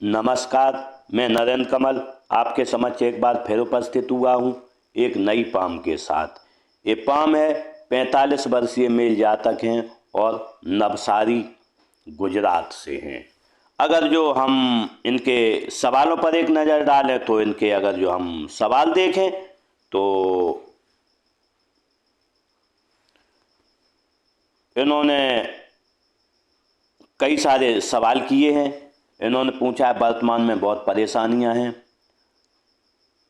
नमस्कार। मैं नरेंद्र कमल आपके समक्ष एक बार फिर उपस्थित हुआ हूँ एक नई पाम के साथ। ये पाम है 45 वर्षीय मेल जातक हैं और नवसारी गुजरात से हैं। अगर जो हम इनके सवालों पर एक नज़र डालें तो इनके अगर जो हम सवाल देखें तो इन्होंने कई सारे सवाल किए हैं। इन्होंने पूछा है वर्तमान में बहुत परेशानियां हैं,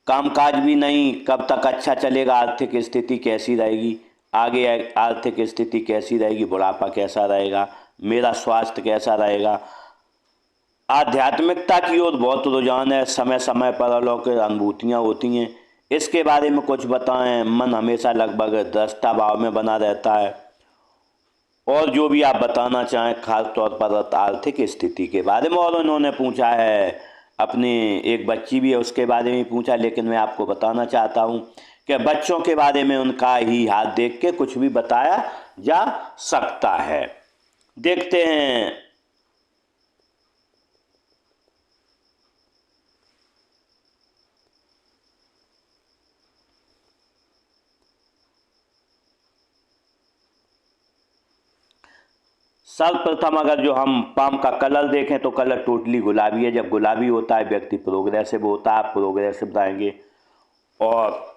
कामकाज भी नहीं, कब तक अच्छा चलेगा, आर्थिक स्थिति कैसी रहेगी, आगे आर्थिक स्थिति कैसी रहेगी, बुढ़ापा कैसा रहेगा, मेरा स्वास्थ्य कैसा रहेगा, आध्यात्मिकता की ओर बहुत रुझान है, समय समय पर अलौकिक अनुभूतियाँ होती हैं, इसके बारे में कुछ बताएं, मन हमेशा लगभग दृष्टा भाव में बना रहता है, और जो भी आप बताना चाहें खास तौर पर आर्थिक स्थिति के बारे में। और उन्होंने पूछा है अपनी एक बच्ची भी है उसके बारे में पूछा, लेकिन मैं आपको बताना चाहता हूं कि बच्चों के बारे में उनका ही हाथ देख के कुछ भी बताया जा सकता है। देखते हैं। सर्वप्रथम अगर जो हम पाम का कलर देखें तो कलर टोटली गुलाबी है। जब गुलाबी होता है व्यक्ति प्रोग्रेसिव होता है, आप प्रोग्रेसिव रहेंगे और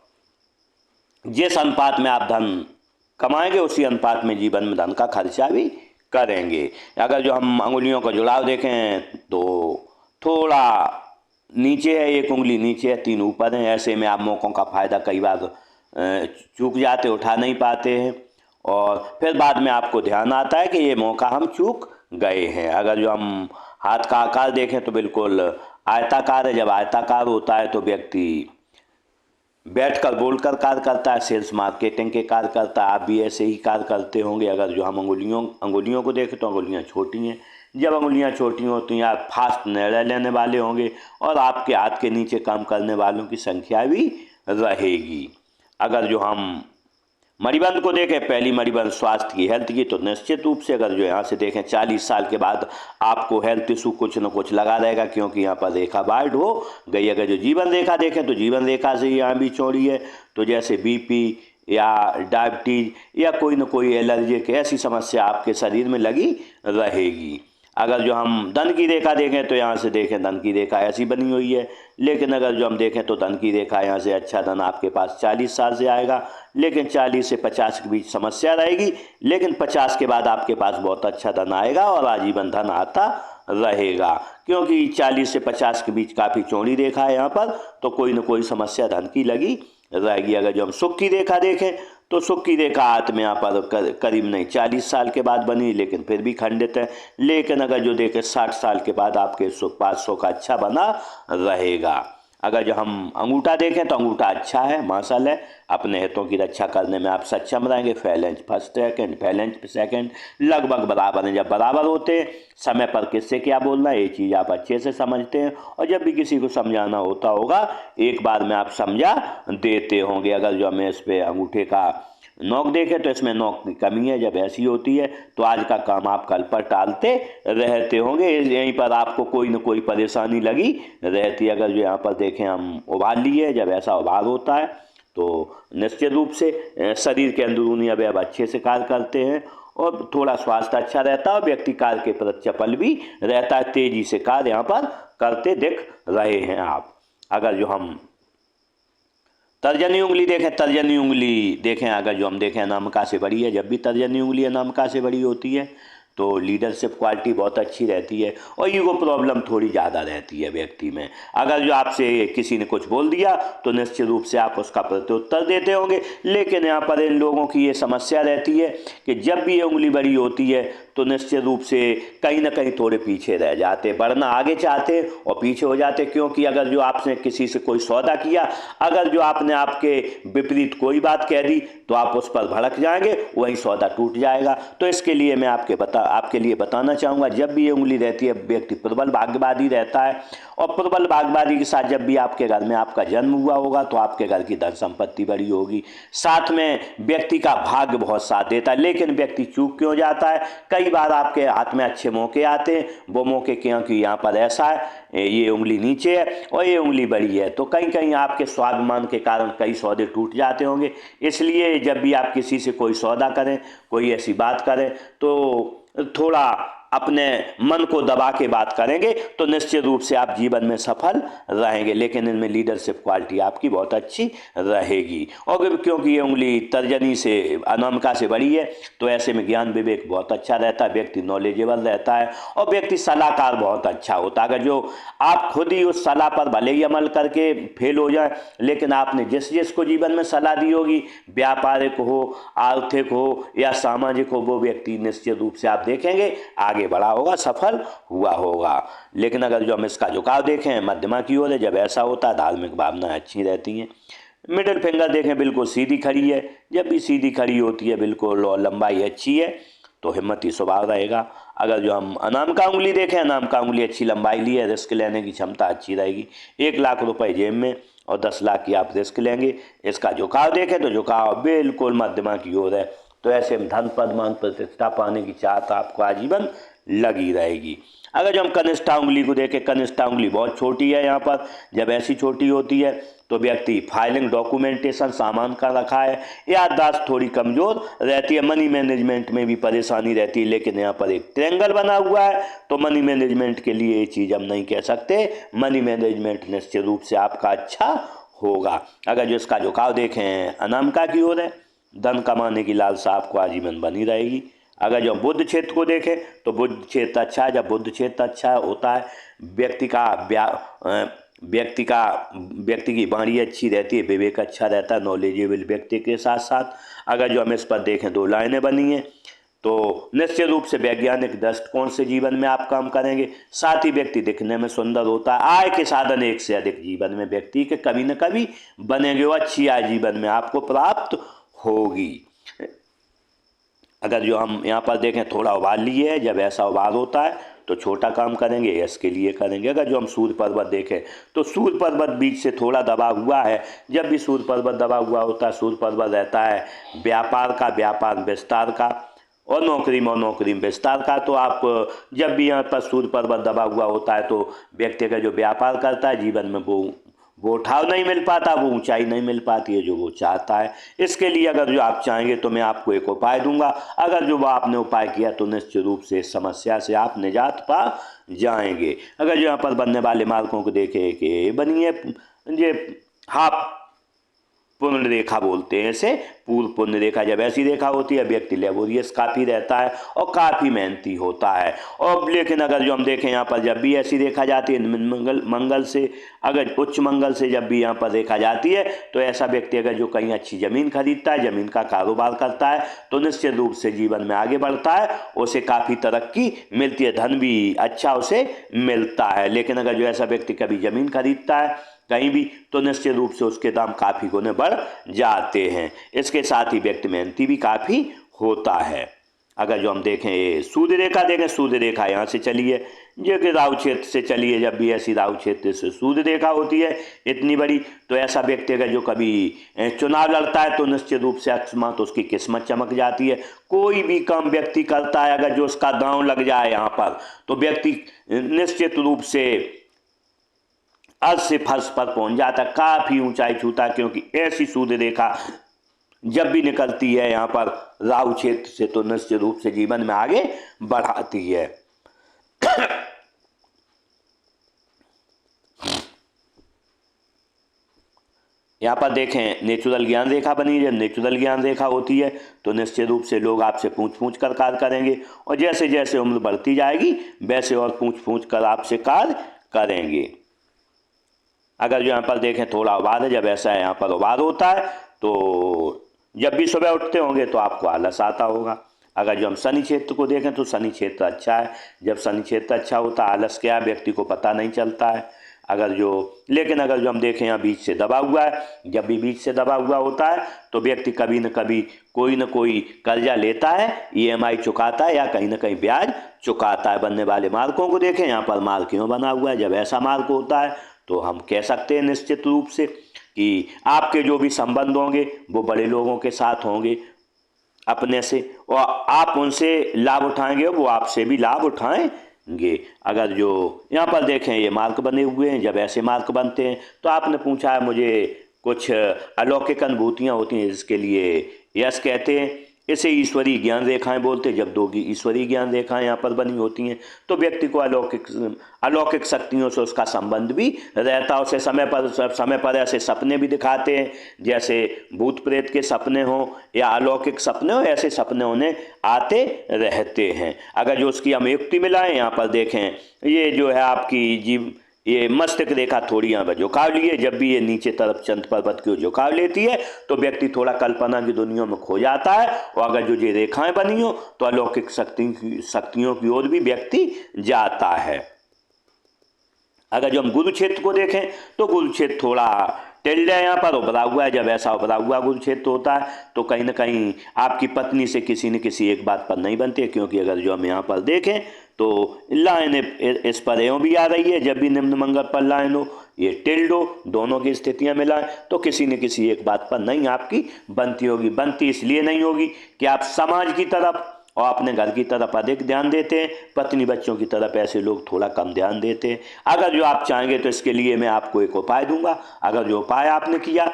जिस अनुपात में आप धन कमाएंगे उसी अनुपात में जीवन में धन का खर्चा भी करेंगे। अगर जो हम अंगुलियों का जुड़ाव देखें तो थोड़ा नीचे है, एक उंगली नीचे है, 3 ऊपर है। ऐसे में आप मौक़ों का फ़ायदा कई बार चूक जाते, उठा नहीं पाते हैं और फिर बाद में आपको ध्यान आता है कि ये मौका हम चूक गए हैं। अगर जो हम हाथ का आकार देखें तो बिल्कुल आयताकार है। जब आयताकार होता है तो व्यक्ति बैठकर बोलकर कार्य करता है, सेल्स मार्केटिंग के कार्य करता है। आप भी ऐसे ही कार्य करते होंगे। अगर जो हम अंगुलियों को देखें तो अंगुलियां छोटी हैं। जब अंगुलियां छोटी होती हैं आप फास्ट निर्णय लेने वाले होंगे और आपके हाथ के नीचे काम करने वालों की संख्या भी रहेगी। अगर जो हम मणिबंध को देखें, पहली मणिबंध स्वास्थ्य की, हेल्थ की, तो निश्चित रूप से अगर जो यहाँ से देखें 40 साल के बाद आपको हेल्थ इशू कुछ न कुछ लगा रहेगा, क्योंकि यहाँ पर रेखा बाइड हो गई। अगर जो जीवन रेखा देखें तो जीवन रेखा से यहाँ भी चौड़ी है, तो जैसे बीपी या डायबिटीज या कोई न कोई एलर्जी की ऐसी समस्या आपके शरीर में लगी रहेगी। अगर जो हम धन की रेखा देखें तो यहाँ से देखें धन की रेखा ऐसी बनी हुई है, लेकिन अगर जो हम देखें तो धन की रेखा यहाँ से अच्छा धन आपके पास 40 साल से आएगा, लेकिन 40 से 50 के बीच समस्या रहेगी, लेकिन 50 के बाद आपके पास बहुत अच्छा धन आएगा और आजीवन धन आता रहेगा। क्योंकि 40 से 50 के बीच काफ़ी चौड़ी रेखा है यहाँ पर, तो कोई न कोई समस्या धन की लगी रहेगी। अगर जो हम सुख की रेखा देखें तो सुख की रेखा हाथ में यहाँ पर करीब नहीं 40 साल के बाद बनी, लेकिन फिर भी खंडित है। लेकिन अगर जो देखें 60 साल के बाद आपके पास सुख अच्छा बना रहेगा। अगर जो हम अंगूठा देखें तो अंगूठा अच्छा है, माशाल्लाह, अपने हितों की रक्षा करने में आप सक्षम रहेंगे। Phalange first second, phalange second लगभग बराबर हैं। जब बराबर होते हैं समय पर किससे क्या बोलना है ये चीज़ आप अच्छे से समझते हैं, और जब भी किसी को समझाना होता होगा एक बार में आप समझा देते होंगे। अगर जो हमें इस पर अंगूठे का नोक देखें तो इसमें नोक की कमी है। जब ऐसी होती है तो आज का काम आप कल पर टालते रहते होंगे, यहीं पर आपको कोई न कोई परेशानी लगी रहती है। अगर जो यहाँ पर देखें हम उभार लिए, जब ऐसा उभार होता है तो निश्चित रूप से शरीर के अंदरूनी अवयव अच्छे से कार्य करते हैं और थोड़ा स्वास्थ्य अच्छा रहता है और व्यक्ति कार्य के प्रति चपल भी रहता है, तेजी से कार्य यहाँ पर करते दिख रहे हैं आप। अगर जो हम तर्जनी उंगली देखें, तर्जनी उंगली देखें, अगर जो हम देखें अनामिका से बड़ी है। जब भी तर्जनी उंगली अनामिका से बड़ी होती है तो लीडरशिप क्वालिटी बहुत अच्छी रहती है और ईगो प्रॉब्लम थोड़ी ज़्यादा रहती है व्यक्ति में। अगर जो आपसे किसी ने कुछ बोल दिया तो निश्चित रूप से आप उसका प्रत्युत्तर देते होंगे, लेकिन यहाँ पर इन लोगों की ये समस्या रहती है कि जब भी ये उंगली बड़ी होती है तो निश्चित रूप से कहीं ना कहीं थोड़े पीछे रह जाते, बढ़ना आगे चाहते और पीछे हो जाते। क्योंकि अगर जो आपने किसी से कोई सौदा किया, अगर जो आपने आपके विपरीत कोई बात कह दी तो आप उस पर भड़क जाएंगे, वहीं सौदा टूट जाएगा। तो इसके लिए मैं आपके लिए बताना चाहूँगा, जब भी ये उंगली रहती है व्यक्ति प्रबल भाग्यवादी रहता है, और प्रबल भाग्यवादी के साथ जब भी आपके घर में आपका जन्म हुआ होगा तो आपके घर की धन संपत्ति बड़ी होगी। साथ में व्यक्ति का भाग्य बहुत साथ देता है, लेकिन व्यक्ति चूक क्यों जाता है, कई कई बार आपके हाथ में अच्छे मौके आते हैं, वो मौके क्योंकि यहाँ पर ऐसा है, ये उंगली नीचे है और ये उंगली बड़ी है, तो कहीं कहीं आपके स्वाभिमान के कारण कई सौदे टूट जाते होंगे। इसलिए जब भी आप किसी से कोई सौदा करें, कोई ऐसी बात करें, तो थोड़ा अपने मन को दबा के बात करेंगे तो निश्चित रूप से आप जीवन में सफल रहेंगे। लेकिन इनमें लीडरशिप क्वालिटी आपकी बहुत अच्छी रहेगी। और क्योंकि ये उंगली तर्जनी से अनामिका से बड़ी है, तो ऐसे में ज्ञान विवेक बहुत अच्छा रहता है, व्यक्ति नॉलेजेबल रहता है और व्यक्ति सलाहकार बहुत अच्छा होता है। अगर जो आप खुद ही उस सलाह पर भले ही अमल करके फेल हो जाए, लेकिन आपने जिस जिसको जीवन में सलाह दी होगी, व्यापारिक हो, आर्थिक हो या सामाजिक हो, वो व्यक्ति निश्चित रूप से आप देखेंगे आगे बढ़ा होगा, सफल हुआ होगा। लेकिन अगर जो हम इसका झुकाव देखें मध्यमा की ओर है, जब ऐसा होता है धार्मिक भावनाएं अच्छी रहती हैं। मिडिल फिंगर देखें बिल्कुल सीधी खड़ी है, जब भी सीधी खड़ी होती है बिल्कुल और लंबाई अच्छी है तो हिम्मती स्वभाव रहेगा। अगर जो हम अनामिका उंगली देखें, अनामिका उंगली अच्छी लंबाई ली है, रिस्क लेने की क्षमता अच्छी रहेगी। 1,00,000 रुपए जेब में और 10 लाख की आप रिस्क लेंगे। इसका झुकाव देखें तो झुकाव बिल्कुल मध्यमा की ओर है, तो ऐसे में धन पद मान प्रतिष्ठा पाने की चाहत आपको आजीवन लगी रहेगी। अगर जो हम कनिष्ठा उंगली को देखें, कनिष्ठा उंगली बहुत छोटी है यहाँ पर, जब ऐसी छोटी होती है तो व्यक्ति फाइलिंग डॉक्यूमेंटेशन सामान का रखा है, याददाश्त थोड़ी कमजोर रहती है, मनी मैनेजमेंट में भी परेशानी रहती है। लेकिन यहाँ पर एक ट्रायंगल बना हुआ है तो मनी मैनेजमेंट के लिए ये चीज़ हम नहीं कह सकते, मनी मैनेजमेंट निश्चित रूप से आपका अच्छा होगा। अगर जो इसका झुकाव देखें अनामिका की ओर है, धन कमाने की लालसा आपको आजीवन बनी रहेगी। अगर जो बुद्ध क्षेत्र को देखें तो बुद्ध क्षेत्र अच्छा है, जब बुद्ध क्षेत्र अच्छा होता है व्यक्ति की वाणी अच्छी रहती है, विवेक अच्छा रहता है नॉलेजेबल व्यक्ति के साथ साथ। अगर जो हम इस पर देखें 2 लाइनें बनी हैं तो निश्चित रूप से वैज्ञानिक दृष्टिकोण से जीवन में आप काम करेंगे। साथ ही व्यक्ति दिखने में सुंदर होता है, आय के साधन एक से अधिक जीवन में व्यक्ति के कभी न कभी बनेंगे, वो अच्छी आय जीवन में आपको प्राप्त होगी। अगर जो हम यहाँ पर देखें थोड़ा उबाल लिए है, जब ऐसा उबाल होता है तो छोटा काम करेंगे, इसके लिए करेंगे। अगर जो हम सूर्य पर्वत देखें तो सूर्य पर्वत बीच से थोड़ा दबा हुआ है, जब भी सूर्य पर्वत दबा हुआ होता है, सूर्य पर्वत रहता है व्यापार का, व्यापार विस्तार का, और नौकरी में नौकरी में विस्तार का। तो आप जब भी यहाँ पर सूर्य पर्वत दबा हुआ होता है तो व्यक्ति का जो व्यापार करता है जीवन में वो उठाव नहीं मिल पाता, वो ऊंचाई नहीं मिल पाती है जो वो चाहता है। इसके लिए अगर जो आप चाहेंगे तो मैं आपको एक उपाय दूंगा, अगर जो वो आपने उपाय किया तो निश्चित रूप से इस समस्या से आप निजात पा जाएंगे। अगर जो यहाँ पर बनने वाले मार्कों को देखें कि बनी है ये हाफ पुण्य रेखा बोलते हैं इसे, पूर्व पुण्य रेखा। जब ऐसी रेखा होती है व्यक्ति लेबोरियस काफ़ी रहता है और काफ़ी मेहनती होता है। और लेकिन अगर जो हम देखें यहाँ पर जब भी ऐसी रेखा जाती है मंगल से, अगर उच्च मंगल से जब भी यहाँ पर रेखा जाती है तो ऐसा व्यक्ति अगर जो कहीं अच्छी ज़मीन खरीदता है, ज़मीन का कारोबार करता है तो निश्चित रूप से जीवन में आगे बढ़ता है, उसे काफ़ी तरक्की मिलती है, धन भी अच्छा उसे मिलता है। लेकिन अगर जो ऐसा व्यक्ति कभी ज़मीन खरीदता है कहीं भी तो निश्चित रूप से उसके दाम काफ़ी गुने बढ़ जाते हैं। इसके साथ ही व्यक्ति मेहनती भी काफ़ी होता है। अगर जो हम देखें सूर्य रेखा देखें, सूर्य रेखा यहाँ से चली है, जो कि राहु क्षेत्र से चली है। जब भी ऐसी राहु क्षेत्र से सूर्य रेखा होती है इतनी बड़ी तो ऐसा व्यक्ति अगर जो कभी चुनाव लड़ता है तो निश्चित रूप से अकस्मात तो उसकी किस्मत चमक जाती है। कोई भी काम व्यक्ति करता है अगर जो उसका दांव लग जाए यहाँ पर तो व्यक्ति निश्चित रूप से अर्श से फर्श पर पहुंच जाता, काफ़ी ऊंचाई छूता, क्योंकि ऐसी सूर्य रेखा जब भी निकलती है यहाँ पर राहु क्षेत्र से तो निश्चित रूप से जीवन में आगे बढ़ाती है। यहाँ पर देखें नेचुरल ज्ञान रेखा बनी है। जब नेचुरल ज्ञान रेखा होती है तो निश्चित रूप से लोग आपसे पूछ कर कार्य करेंगे और जैसे जैसे उम्र बढ़ती जाएगी वैसे और पूछ कर आपसे कार्य करेंगे। अगर जो यहाँ पर देखें थोड़ा उबार है, जब ऐसा यहाँ पर उबार होता है तो जब भी सुबह उठते होंगे तो आपको आलस आता होगा। अगर जो हम शनि क्षेत्र को देखें तो शनि क्षेत्र अच्छा है। जब शनि क्षेत्र अच्छा होता है आलस क्या व्यक्ति को पता नहीं चलता है। लेकिन अगर जो हम देखें यहाँ बीच से दबा हुआ है, जब भी बीच से दबा हुआ होता है तो व्यक्ति कभी न कभी कोई न कोई कर्जा लेता है, EMI चुकाता है या कहीं ना कहीं ब्याज चुकाता है। बनने वाले मार्कों को देखें, यहाँ पर मार्क क्यों बना हुआ है, जब ऐसा मार्क होता है तो हम कह सकते हैं निश्चित रूप से कि आपके जो भी संबंध होंगे वो बड़े लोगों के साथ होंगे। अपने से, और आप उनसे लाभ उठाएंगे वो आपसे भी लाभ उठाएंगे। अगर जो यहाँ पर देखें ये मार्क बने हुए हैं, जब ऐसे मार्क बनते हैं तो आपने पूछा है मुझे कुछ अलौकिक अनुभूतियाँ होती हैं, इसके लिए यस कहते हैं। इसे ईश्वरीय ज्ञान रेखाएं बोलते हैं। जब दो ईश्वरीय ज्ञान रेखाएं यहाँ पर बनी होती हैं तो व्यक्ति को अलौकिक शक्तियों से उसका संबंध भी रहता है। उसे समय पर ऐसे सपने भी दिखाते हैं, जैसे भूत प्रेत के सपने हों या अलौकिक सपने हों, ऐसे सपने उन्हें आते रहते हैं। अगर जो उसकी हम युक्ति मिलाएं, यहाँ पर देखें ये जो है आपकी जीव, ये मस्तिष्क रेखा थोड़ी यहाँ पर झुकाव लिए, जब भी ये नीचे तरफ चंद पर्वत की झुकाव लेती है तो व्यक्ति थोड़ा कल्पना की दुनिया में खो जाता है, और अगर जो ये रेखाएं बनी हो तो अलौकिक शक्तियों की ओर भी व्यक्ति जाता है। अगर जो हम गुरु क्षेत्र को देखें तो गुरु क्षेत्र थोड़ा टिल्ड है, यहाँ पर उभरा हुआ है। जब ऐसा उभरा हुआ गुरु क्षेत्र होता है तो कहीं ना कहीं आपकी पत्नी से किसी न किसी एक बात पर नहीं बनती है, क्योंकि अगर जो हम यहाँ पर देखें तो लाइन इस पर एवं भी आ रही है। जब भी निम्न मंगल पर लाइन हो, ये टिल्ड हो, दोनों की स्थितियां मिलाएं तो किसी न किसी एक बात पर नहीं आपकी बनती होगी। बनती इसलिए नहीं होगी कि आप समाज की तरफ और अपने घर की तरफ अधिक ध्यान देते हैं, पत्नी बच्चों की तरफ ऐसे लोग थोड़ा कम ध्यान देते हैं। अगर जो आप चाहेंगे तो इसके लिए मैं आपको एक उपाय दूंगा। अगर जो उपाय आपने किया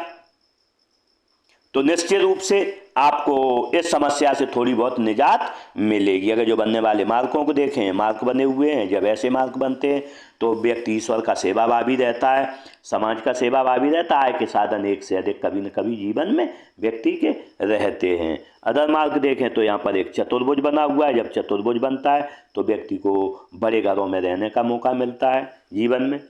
तो निश्चित रूप से आपको इस समस्या से थोड़ी बहुत निजात मिलेगी। अगर जो बनने वाले मार्कों को देखें, मार्क बने हुए हैं, जब ऐसे मार्क बनते हैं तो व्यक्ति ईश्वर का सेवाभावी रहता है, समाज का सेवाभावी रहता है, आय के साधन एक से अधिक कभी न कभी जीवन में व्यक्ति के रहते हैं। अदर मार्क देखें तो यहाँ पर एक चतुर्भुज बना हुआ है। जब चतुर्भुज बनता है तो व्यक्ति को बड़े घरों में रहने का मौका मिलता है जीवन में।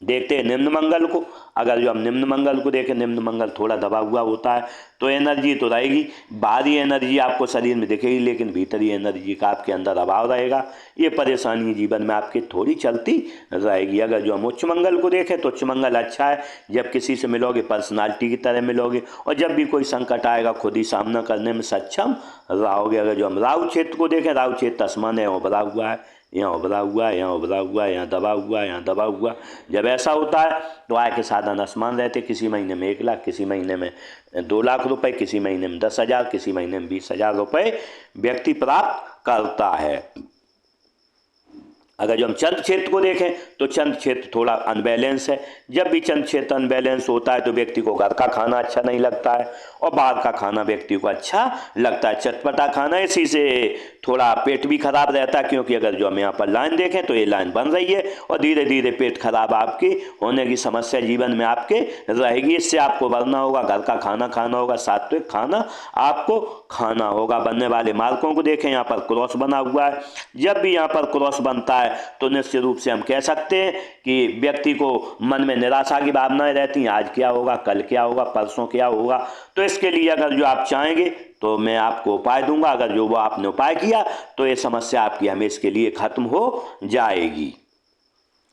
देखते हैं निम्न मंगल को। अगर जो हम निम्न मंगल को देखें, निम्न मंगल थोड़ा दबा हुआ होता है तो एनर्जी तो रहेगी, बाहरी एनर्जी आपको शरीर में दिखेगी लेकिन भीतरी एनर्जी का आपके अंदर अभाव रहेगा। ये परेशानी जीवन में आपकी थोड़ी चलती रहेगी। अगर जो हम उच्च मंगल को देखें तो उच्च मंगल अच्छा है। जब किसी से मिलोगे पर्सनालिटी की तरह मिलोगे, और जब भी कोई संकट आएगा खुद ही सामना करने में सक्षम रहोगे। अगर जो हम राहु क्षेत्र को देखें, राहु क्षेत्र आसमान है उभरा हुआ है, यहाँ उभरा हुआ है, यहाँ उभरा हुआ है, यहाँ दबा हुआ है, यहाँ दबा हुआ। जब ऐसा होता है तो आय के साधन आसमान रहते। किसी महीने में 1 लाख, किसी महीने में 2 लाख रुपए, किसी महीने में 10,000, किसी महीने में 20,000 रुपए व्यक्ति प्राप्त करता है। अगर जो हम चंद्र क्षेत्र को देखें तो चंद्र क्षेत्र थोड़ा अनबैलेंस है। जब भी चंद्र क्षेत्र अनबैलेंस होता है तो व्यक्ति को घर का खाना अच्छा नहीं लगता है और बाहर का खाना व्यक्ति को अच्छा लगता है, चटपटा खाना। इसी से थोड़ा पेट भी खराब रहता है, क्योंकि अगर जो हम यहाँ पर लाइन देखें तो ये लाइन बन रही है और धीरे धीरे पेट खराब आपकी होने की समस्या जीवन में आपके रहेगी। इससे आपको बढ़ना होगा, घर का खाना खाना होगा, सात्विक खाना आपको खाना होगा। बनने वाले मार्कों को देखें, यहाँ पर क्रॉस बना हुआ है। जब भी यहाँ पर क्रॉस बनता है तो निश्चित रूप से हम कह सकते हैं कि व्यक्ति को मन में निराशा की भावनाएं रहती हैं। आज क्या होगा, कल क्या होगा, परसों क्या होगा। तो इसके लिए अगर जो आप चाहेंगे तो मैं आपको उपाय दूंगा। अगर जो वो आपने उपाय किया तो ये समस्या आपकी हमेशा के लिए खत्म हो जाएगी।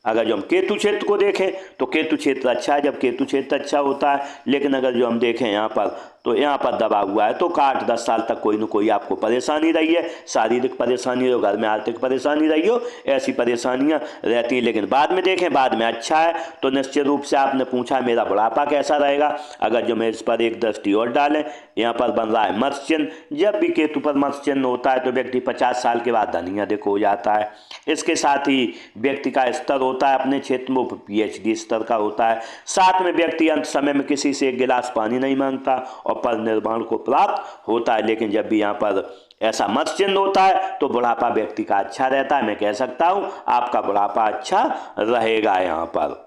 अगर जो हम केतु क्षेत्र को देखें तो केतु क्षेत्र अच्छा है। जब केतु क्षेत्र अच्छा होता है, लेकिन अगर जो हम देखें यहाँ पर तो यहाँ पर दबा हुआ है तो 8-10 साल तक कोई न कोई आपको परेशानी रही है, शारीरिक परेशानी हो, घर में आर्थिक परेशानी रही हो, ऐसी परेशानियाँ रहती हैं। लेकिन बाद में देखें, बाद में अच्छा है। तो निश्चित रूप से आपने पूछा मेरा बुढ़ापा कैसा रहेगा। अगर जो मैं इस पर एक दृष्टि और डालें, यहाँ पर बन रहा है मत्स्य चिन्ह। जब भी केतु पर मत्स्य चिन्ह होता है तो व्यक्ति 50 साल के बाद धनी अधिक हो जाता है। इसके साथ ही व्यक्ति का स्तर होता है अपने क्षेत्र में PhD स्तर का होता है। साथ में व्यक्ति अंत समय में किसी से 1 गिलास पानी नहीं मांगता और पर निर्माण को प्राप्त होता है। लेकिन जब भी यहाँ पर ऐसा मत्स्य चिन्ह होता है तो बुढ़ापा व्यक्ति का अच्छा रहता है। मैं कह सकता हूँ आपका बुढ़ापा अच्छा रहेगा। यहाँ पर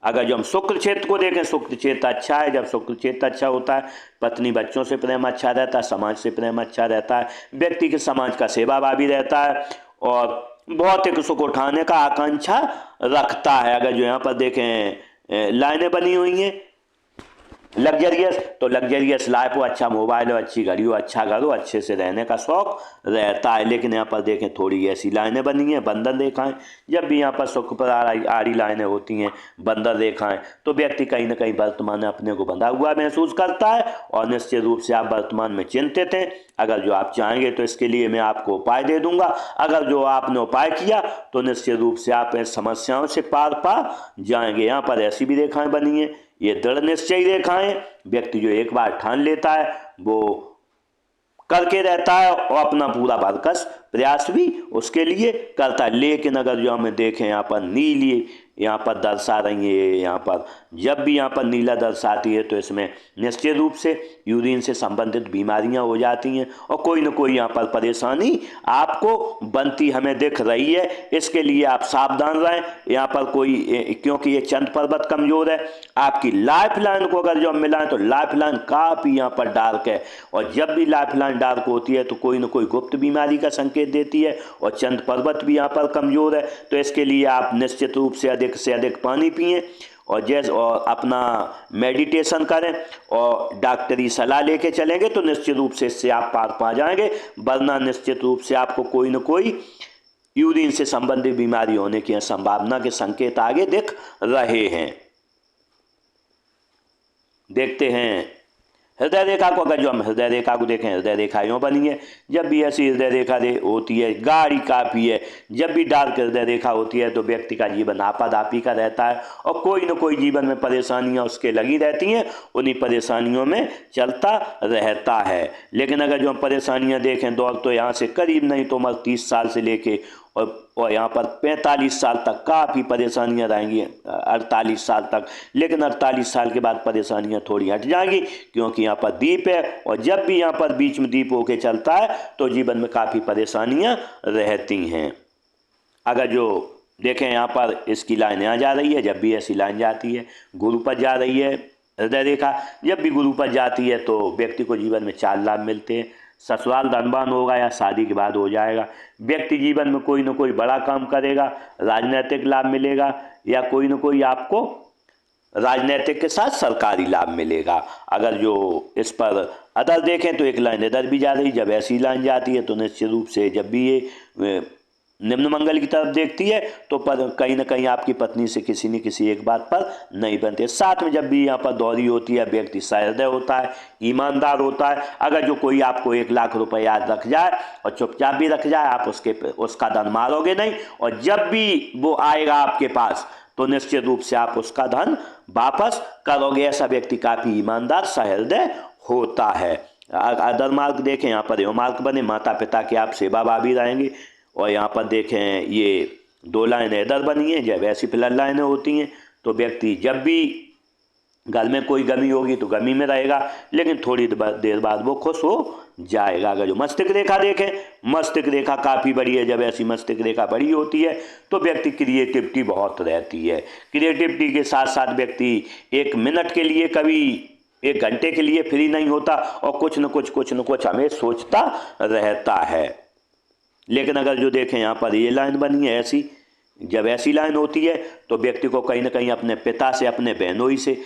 अगर जो हम शुक्र क्षेत्र को देखें, शुक्र क्षेत्र अच्छा है। जब शुक्र क्षेत्र अच्छा होता है, पत्नी बच्चों से प्रेम अच्छा रहता है, समाज से प्रेम अच्छा रहता है, व्यक्ति के समाज का सेवाभावी रहता है और भौतिक सुख उठाने का आकांक्षा रखता है। अगर जो यहाँ पर देखें लाइनें बनी हुई हैं लग्जरियस, तो लग्जरियस लाइफ हो, अच्छा मोबाइल हो, अच्छी घड़ी हो, अच्छा घर हो, अच्छे से रहने का शौक रहता है। लेकिन यहाँ पर देखें थोड़ी ऐसी लाइनें बनी हैं बंधन रेखाएं। जब भी यहाँ पर सुख पर आड़ी लाइनें होती हैं बंधन रेखाएं तो व्यक्ति कहीं ना कहीं वर्तमान में अपने को बंधा हुआ महसूस करता है और निश्चित रूप से आप वर्तमान में चिंतित हैं। अगर जो आप चाहेंगे तो इसके लिए मैं आपको उपाय दे दूंगा। अगर जो आपने उपाय किया तो निश्चित रूप से आप इन समस्याओं से पार पा जाएंगे। यहाँ पर ऐसी भी रेखाएं बनी हैं, ये दृढ़ निश्चयी रेखाएं व्यक्ति जो एक बार ठान लेता है वो करके रहता है और अपना पूरा भरकस प्रयास भी उसके लिए करता है। लेकिन अगर जो हमें देखें यहाँ पर नीली यहाँ पर दर्शा रही है, यहाँ पर जब भी यहाँ पर नीला दर्शाती है तो इसमें निश्चित रूप से यूरिन से संबंधित बीमारियां हो जाती हैं और कोई न कोई यहाँ पर परेशानी आपको बनती हमें दिख रही है। इसके लिए आप सावधान रहें। यहाँ पर कोई क्योंकि ये चंद पर्वत कमजोर है, आपकी लाइफ लाइन को अगर जो हम मिलाएं तो लाइफ लाइन काफ़ी यहाँ पर डार्क है और जब भी लाइफ लाइन डार्क होती है तो कोई न कोई गुप्त बीमारी का संकेत देती है और चंद पर्वत भी यहाँ पर कमजोर है। तो इसके लिए आप निश्चित रूप से अधिक पानी पिएं और अपना मेडिटेशन करें और डॉक्टरी सलाह लेके चलेंगे तो निश्चित रूप से इससे आप पार पा जाएंगे, वरना निश्चित रूप से आपको कोई न कोई यूरिन से संबंधित बीमारी होने की संभावना के संकेत आगे दिख रहे हैं। देखते हैं हृदय रेखा को। अगर जो हम हृदय रेखा को देखें, हृदय रेखा यूँ बनी है। जब भी ऐसी हृदय रेखा होती है, गाढ़ी काफ़ी है, जब भी डार्क हृदय रेखा होती है तो व्यक्ति का जीवन आपाधापी का रहता है और कोई न कोई जीवन में परेशानियां उसके लगी रहती हैं, उन्हीं परेशानियों में चलता रहता है। लेकिन अगर जो हम परेशानियां देखें दौर तो यहाँ से करीब नहीं तो उम्र 30 साल से लेके और यहाँ पर 45 साल तक काफ़ी परेशानियाँ रहेंगी, 48 साल तक। लेकिन 48 साल के बाद परेशानियाँ थोड़ी हट जाएंगी क्योंकि यहाँ पर दीप है और जब भी यहाँ पर बीच में दीप होके चलता है तो जीवन में काफ़ी परेशानियाँ रहती हैं। अगर जो देखें यहाँ पर इसकी लाइन यहाँ जा रही है, जब भी ऐसी लाइन जाती है गुरु पर जा रही है हृदय रेखा, जब भी गुरु पर जाती है तो व्यक्ति को जीवन में 4 लाभ मिलते हैं। ससुराल धनवान होगा या शादी के बाद हो जाएगा, व्यक्ति जीवन में कोई न कोई बड़ा काम करेगा, राजनीतिक लाभ मिलेगा या कोई न कोई आपको राजनीतिक के साथ सरकारी लाभ मिलेगा। अगर जो इस पर अदर देखें तो एक लाइन इधर भी जा रही, जब ऐसी लाइन जाती है तो निश्चित रूप से जब भी ये निम्न मंगल की तरफ देखती है तो पर कहीं ना कहीं आपकी पत्नी से किसी न किसी एक बात पर नहीं बनते। साथ में जब भी यहाँ पर दौरी होती है व्यक्ति सहृदय होता है, ईमानदार होता है। अगर जो कोई आपको 1 लाख रुपए याद रख जाए और चुपचाप भी रख जाए, आप उसका धन मारोगे नहीं और जब भी वो आएगा आपके पास तो निश्चित रूप से आप उसका धन वापस करोगे। ऐसा व्यक्ति काफ़ी ईमानदार सहृदय होता है। अदर मार्ग देखें, यहाँ पर यो मार्ग बने, माता पिता की आप सेवा भावी रहेंगे और यहाँ पर देखें ये 2 लाइनें इधर बनी हैं, जब ऐसी फिलहाल लाइनें होती हैं तो व्यक्ति जब भी घर में कोई गमी होगी तो गमी में रहेगा लेकिन थोड़ी देर बाद वो खुश हो जाएगा। अगर जो मस्तिष्क रेखा देखें, मस्तिष्क रेखा काफ़ी बड़ी है, जब ऐसी मस्तिष्क रेखा बड़ी होती है तो व्यक्ति क्रिएटिविटी बहुत रहती है। क्रिएटिविटी के साथ साथ व्यक्ति 1 मिनट के लिए कभी 1 घंटे के लिए फ्री नहीं होता और कुछ न कुछ हमें सोचता रहता है। लेकिन अगर जो देखें यहाँ पर ये लाइन बनी है ऐसी, जब ऐसी लाइन होती है तो व्यक्ति को कहीं ना कहीं अपने पिता से, अपने बहनोई से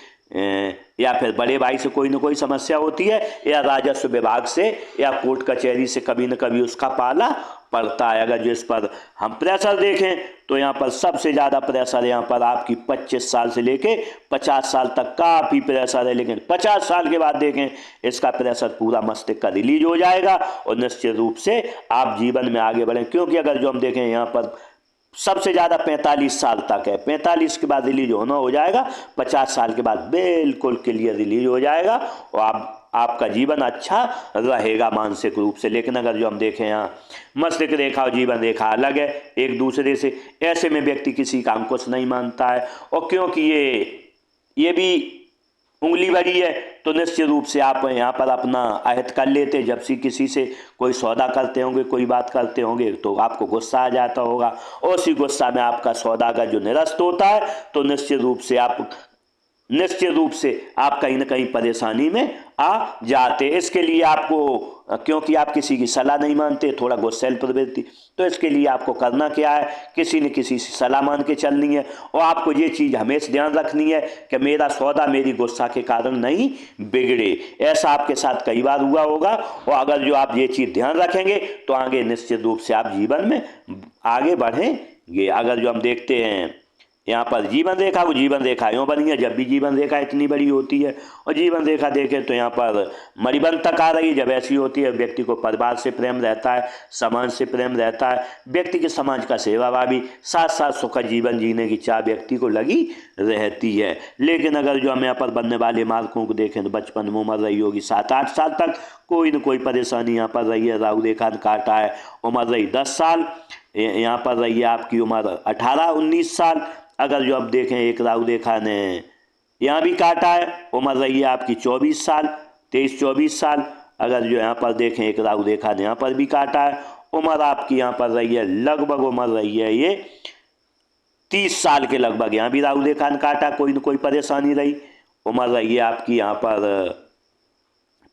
या फिर बड़े भाई से कोई ना कोई समस्या होती है या राजस्व विभाग से या कोर्ट कचहरी से कभी न कभी उसका पाला पड़ता है। अगर जो इस पर हम प्रेशर देखें तो यहाँ पर सबसे ज़्यादा प्रेशर यहाँ पर आपकी 25 साल से लेके 50 साल तक काफ़ी प्रेशर है। लेकिन 50 साल के बाद देखें इसका प्रेशर पूरा मस्तिष्क का रिलीज हो जाएगा और निश्चित रूप से आप जीवन में आगे बढ़ें। क्योंकि अगर जो हम देखें यहाँ पर सबसे ज़्यादा 45 साल तक है, 45 के बाद रिलीज होना हो जाएगा, 50 साल के बाद बिल्कुल क्लियर रिलीज हो जाएगा और आपका जीवन अच्छा रहेगा मानसिक रूप से। लेकिन अगर जो हम देखें यहाँ मस्तिष्क रेखा और जीवन रेखा अलग है एक दूसरे से, ऐसे में व्यक्ति किसी का अंकुश नहीं मानता है और क्योंकि ये भी उंगली बड़ी है तो निश्चित रूप से आप यहाँ पर अपना अहित कर लेते। जब से किसी से कोई सौदा करते होंगे, कोई बात करते होंगे तो आपको गुस्सा आ जाता होगा और उसी गुस्सा में आपका सौदागर जो निरस्त होता है तो निश्चित रूप से आप कहीं ना कहीं परेशानी में आ जाते। इसके लिए आपको, क्योंकि आप किसी की सलाह नहीं मानते, थोड़ा गुस्सैल प्रवृत्ति, तो इसके लिए आपको करना क्या है, किसी न किसी से सलाह मान के चलनी है और आपको ये चीज़ हमेशा ध्यान रखनी है कि मेरा सौदा मेरी गुस्सा के कारण नहीं बिगड़े। ऐसा आपके साथ कई बार हुआ होगा और अगर जो आप ये चीज़ ध्यान रखेंगे तो आगे निश्चित रूप से आप जीवन में आगे बढ़ेंगे। अगर जो हम देखते हैं यहाँ पर जीवन रेखा को, जीवन रेखा यूँ बनी है, जब भी जीवन रेखा इतनी बड़ी होती है और जीवन रेखा देखें तो यहाँ पर मणिबंध तक आ रही है, जब ऐसी होती है व्यक्ति को परिवार से प्रेम रहता है, समाज से प्रेम रहता है, व्यक्ति के समाज का सेवाभावी, साथ साथ सुख जीवन जीने की चाह व्यक्ति को लगी रहती है। लेकिन अगर जो हम यहाँ पर बनने वाले मार्कों को देखें तो बचपन में उम्र रही होगी 7-8 साल तक, कोई न कोई परेशानी यहाँ पर रही है, राहु रेखा ने काटा है, उम्र रही 10 साल, यहाँ पर रही है आपकी उम्र 18-19 साल। अगर जो अब देखें एक राहु रेखा ने यहाँ भी काटा है, उम्र रही है आपकी 24 साल, 23-24 साल। अगर जो यहाँ पर देखें एक राहु रेखा ने यहाँ पर भी काटा है, उम्र आपकी यहाँ पर रही है लगभग उम्र रही है ये 30 साल के लगभग। यहाँ भी राहु रेखा ने काटा, कोई न कोई परेशानी रही, उम्र रही है आपकी यहाँ पर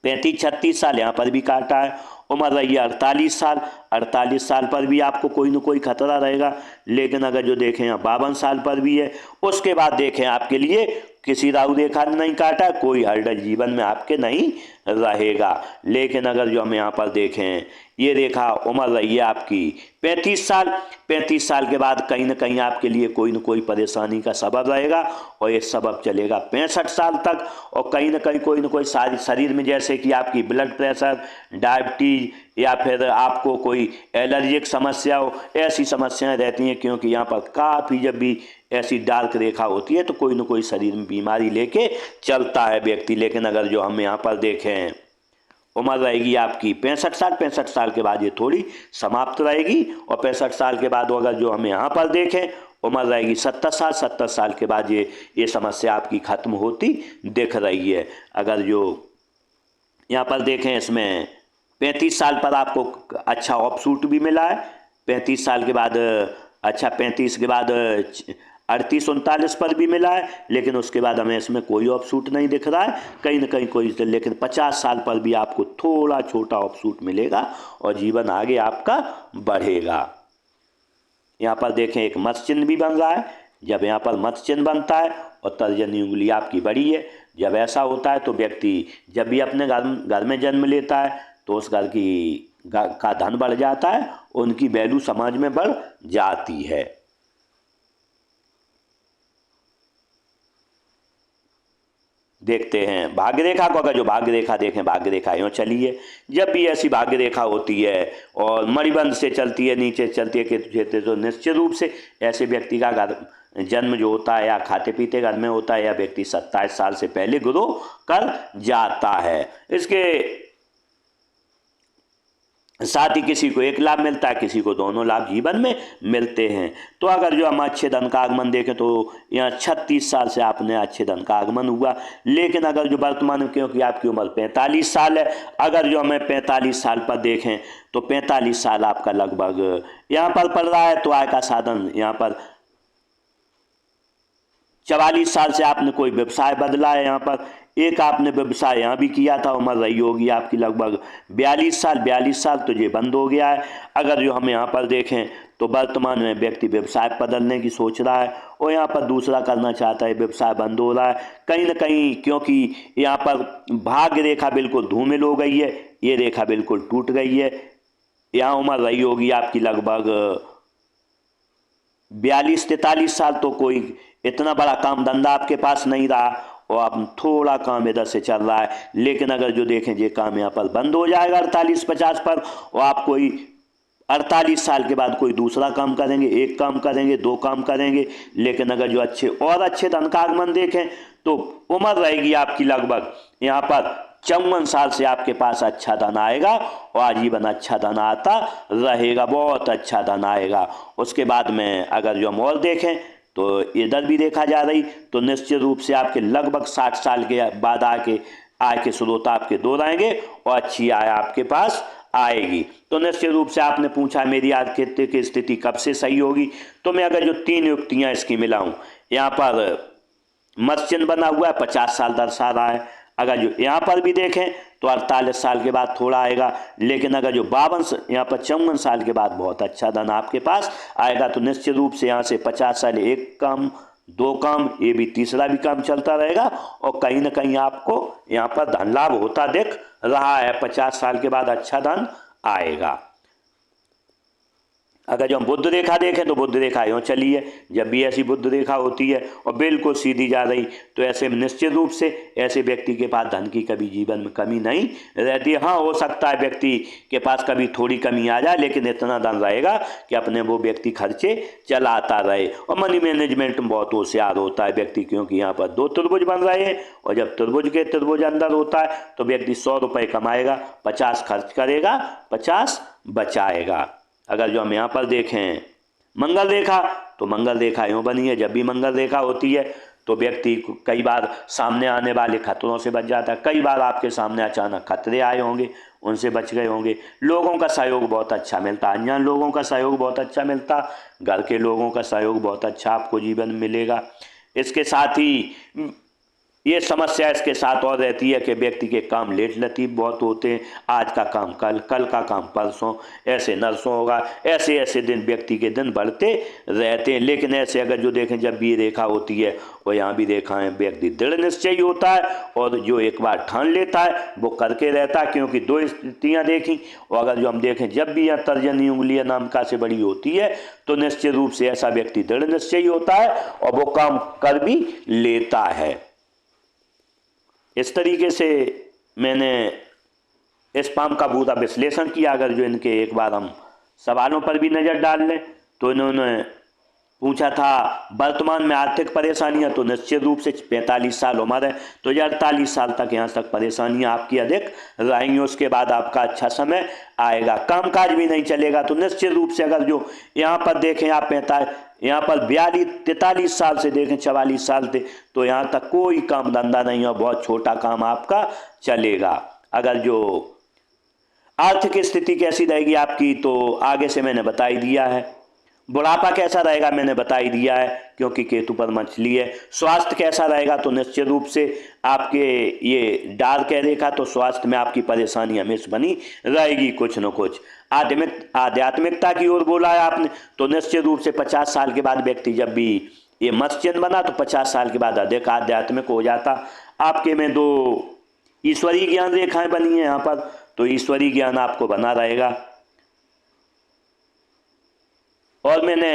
35-36 साल, यहाँ पर भी काटा है, उम्र रही है 48 साल। 48 साल पर भी आपको कोई न कोई खतरा रहेगा। लेकिन अगर जो देखें यहाँ 52 साल पर भी है, उसके बाद देखें आपके लिए किसी राहु रेखा ने नहीं काटा, कोई हर्डल जीवन में आपके नहीं रहेगा। लेकिन अगर जो हम यहाँ पर देखें ये रेखा उम्र रही है आपकी 35 साल, 35 साल के बाद कहीं ना कहीं आपके लिए कोई न कोई परेशानी का सबब रहेगा और ये सबब चलेगा 65 साल तक। और कहीं ना कहीं कोई न कोई शरीर में जैसे कि आपकी ब्लड प्रेशर, डायबिटीज या फिर आपको कोई एलर्जिक समस्या हो, ऐसी समस्याएं रहती हैं, क्योंकि यहाँ पर काफ़ी जब भी ऐसी डार्क रेखा होती है तो कोई न कोई शरीर में बीमारी लेके चलता है व्यक्ति। लेकिन अगर जो हम यहाँ पर देखें उम्र रहेगी आपकी 65 साल, 65 साल के बाद ये थोड़ी समाप्त रहेगी और 65 साल के बाद अगर जो हम यहाँ पर देखें उम्र रहेगी 70 साल, 70 साल के बाद ये समस्या आपकी खत्म होती दिख रही है। अगर जो यहाँ पर देखें इसमें 35 साल पर आपको अच्छा ऑफशूट भी मिला है, 35 साल के बाद अच्छा 35 के बाद 38-39 पर भी मिला है, लेकिन उसके बाद हमें इसमें कोई ऑफशूट नहीं दिख रहा है, कहीं ना कहीं कोई। लेकिन 50 साल पर भी आपको थोड़ा छोटा ऑफशूट मिलेगा और जीवन आगे आपका बढ़ेगा। यहाँ पर देखें एक मत्स्य चिन्ह भी बन रहा है, जब यहाँ पर मत्स्य चिन्ह बनता है और तर्जनी उंगली आपकी बड़ी है, जब ऐसा होता है तो व्यक्ति जब भी अपने घर में जन्म लेता है तो उस घर का धन बढ़ जाता है, उनकी वैल्यू समाज में बढ़ जाती है। देखते हैं भाग्य रेखा को। अगर जो भाग्य रेखा देखें, भाग्य रेखा यूँ चली है, जब भी ऐसी भाग्य रेखा होती है और मणिबंध से चलती है, नीचे चलती है केतु क्षेत्र, तो निश्चित रूप से ऐसे व्यक्ति का घर जन्म जो होता है या खाते पीते घर में होता है, या व्यक्ति 27 साल से पहले ग्रो कर जाता है। इसके साथ ही किसी को एक लाभ मिलता है, किसी को दोनों लाभ जीवन में मिलते हैं। तो अगर जो हम अच्छे धन का आगमन देखें तो यहाँ 36 साल से आपने अच्छे धन का आगमन हुआ। लेकिन अगर जो वर्तमान में, क्योंकि आपकी उम्र 45 साल है, अगर जो हमें 45 साल पर देखें तो 45 साल आपका लगभग यहाँ पर पड़ रहा है, तो आय का साधन यहाँ पर 44 साल से आपने कोई व्यवसाय बदला है, यहाँ पर एक आपने व्यवसाय यहाँ भी किया था, उम्र रही होगी आपकी लगभग 42 साल, 42 साल तो ये बंद हो गया है। अगर जो हम यहाँ पर देखें तो वर्तमान में व्यक्ति व्यवसाय बदलने की सोच रहा है और यहाँ पर दूसरा करना चाहता है, व्यवसाय बंद हो रहा है कहीं ना कहीं, क्योंकि यहाँ पर भाग्य रेखा बिल्कुल धूमिल हो गई है, ये रेखा बिल्कुल टूट गई है। यहाँ उम्र रही होगी आपकी लगभग 42-43 साल, तो कोई इतना बड़ा काम धंधा आपके पास नहीं रहा और अब थोड़ा काम इधर से चल रहा है। लेकिन अगर जो देखें ये काम यहाँ पर बंद हो जाएगा 48-50 पर, और आप कोई 48 साल के बाद कोई दूसरा काम करेंगे, एक काम करेंगे, दो काम करेंगे। लेकिन अगर जो अच्छे धन का आगमन देखें तो उम्र रहेगी आपकी लगभग यहाँ पर 54 साल से आपके पास अच्छा धन आएगा और आजीवन अच्छा धन आता रहेगा, बहुत अच्छा धन आएगा। उसके बाद में अगर जो हम और देखें तो इधर भी देखा जा रही तो निश्चित रूप से आपके लगभग 60 साल के बाद आय के स्रोत आपके दो रहेंगे और अच्छी आय आपके पास आएगी। तो निश्चित रूप से आपने पूछा मेरी आर्थिक की स्थिति कब से सही होगी, तो मैं अगर जो 3 युक्तियाँ इसकी मिलाऊं, यहाँ पर मत्स्य चिन्ह बना हुआ है 50 साल दर्शा रहा है। अगर जो यहाँ पर भी देखें तो 48 साल के बाद थोड़ा आएगा, लेकिन अगर जो 52 यहाँ पर 54 साल के बाद बहुत अच्छा धन आपके पास आएगा। तो निश्चित रूप से यहाँ से 50 साल एक काम, दो काम, ये भी तीसरा भी काम चलता रहेगा और कहीं ना कहीं आपको यहाँ पर धन लाभ होता दिख रहा है। 50 साल के बाद अच्छा धन आएगा। अगर जो हम बुद्ध रेखा देखें तो बुद्ध रेखा यूँ चली है, जब भी ऐसी बुद्ध रेखा होती है और बिल्कुल सीधी जा रही, तो ऐसे में निश्चित रूप से ऐसे व्यक्ति के पास धन की कभी जीवन में कमी नहीं रहती है। हाँ, हो सकता है व्यक्ति के पास कभी थोड़ी कमी आ जाए, लेकिन इतना धन रहेगा कि अपने वो व्यक्ति खर्चे चलाता रहे। और मनी मैनेजमेंट में बहुत होशियार होता है व्यक्ति, क्योंकि यहाँ पर 2 त्रिभुज बन रहे हैं, और जब त्रिभुज अंदर होता है तो व्यक्ति 100 रुपये कमाएगा, 50 खर्च करेगा, 50 बचाएगा। अगर जो हम यहाँ पर देखें मंगल रेखा, तो मंगल रेखा यूँ बनी है, जब भी मंगल रेखा होती है तो व्यक्ति कई बार सामने आने वाले खतरों से बच जाता है। कई बार आपके सामने अचानक खतरे आए होंगे, उनसे बच गए होंगे। लोगों का सहयोग बहुत अच्छा मिलता, अनजान लोगों का सहयोग बहुत अच्छा मिलता, घर के लोगों का सहयोग बहुत अच्छा आपको जीवन में मिलेगा। इसके साथ ही ये समस्या इसके साथ और रहती है कि व्यक्ति के काम लेट लतीफ़ बहुत होते हैं, आज का काम कल, कल का काम परसों, ऐसे नरसों होगा। ऐसे ऐसे दिन व्यक्ति के दिन बढ़ते रहते हैं। लेकिन ऐसे अगर जो देखें जब भी रेखा होती है, और यहाँ भी रेखा है, व्यक्ति दृढ़ निश्चयी होता है, और जो एक बार ठान लेता है वो करके रहता है। क्योंकि 2 स्थितियाँ देखी, और अगर जो हम देखें जब भी यहाँ तर्जनी उंगलियाँ नाम का से बड़ी होती है, तो निश्चित रूप से ऐसा व्यक्ति दृढ़ निश्चयी होता है और वो काम कर भी लेता है। इस तरीके से मैंने इस पाम का पूरा विश्लेषण किया। अगर जो इनके एक बार हम सवालों पर भी नज़र डाल लें, तो इन्होंने पूछा था वर्तमान में आर्थिक परेशानियां, तो निश्चित रूप से 45 साल उम्र है, तो 48 साल तक यहाँ तक परेशानियां आपकी अधिक रहेंगी। उसके बाद आपका अच्छा समय आएगा, कामकाज भी नहीं चलेगा। तो निश्चित रूप से अगर जो यहाँ पर देखें आप 43 साल से देखें 44 साल थे, तो यहाँ तक कोई काम धंधा नहीं है, बहुत छोटा काम आपका चलेगा। अगर जो आर्थिक स्थिति कैसी रहेगी आपकी, तो आगे से मैंने बता ही दिया है। बुढ़ापा कैसा रहेगा मैंने बता ही दिया है, क्योंकि केतु पर मछली है। स्वास्थ्य कैसा रहेगा, तो निश्चित रूप से आपके ये डार्क है रेखा, तो स्वास्थ्य में आपकी परेशानी हमेशा बनी रहेगी कुछ न कुछ। आध्यात्मिकता की ओर बोला है आपने, तो निश्चित रूप से 50 साल के बाद व्यक्ति जब भी ये मत्स्य चिन्ह बना, तो 50 साल के बाद अधिक आध्यात्मिक हो जाता। आपके में 2 ईश्वरीय ज्ञान रेखाएं बनी हैं यहाँ पर, तो ईश्वरीय ज्ञान आपको बना रहेगा। और मैंने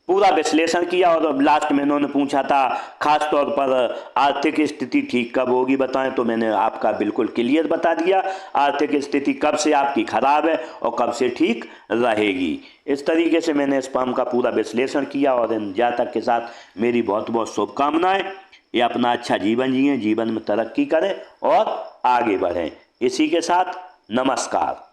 पूरा विश्लेषण किया, और लास्ट में इन्होंने पूछा था खास तौर पर आर्थिक स्थिति ठीक कब होगी बताएं, तो मैंने आपका बिल्कुल क्लियर बता दिया आर्थिक स्थिति कब से आपकी खराब है और कब से ठीक रहेगी। इस तरीके से मैंने इस पाम का पूरा विश्लेषण किया, और इन जातक के साथ मेरी बहुत बहुत शुभकामनाएं। ये अपना अच्छा जीवन जिएं, जीवन में तरक्की करें और आगे बढ़ें। इसी के साथ नमस्कार।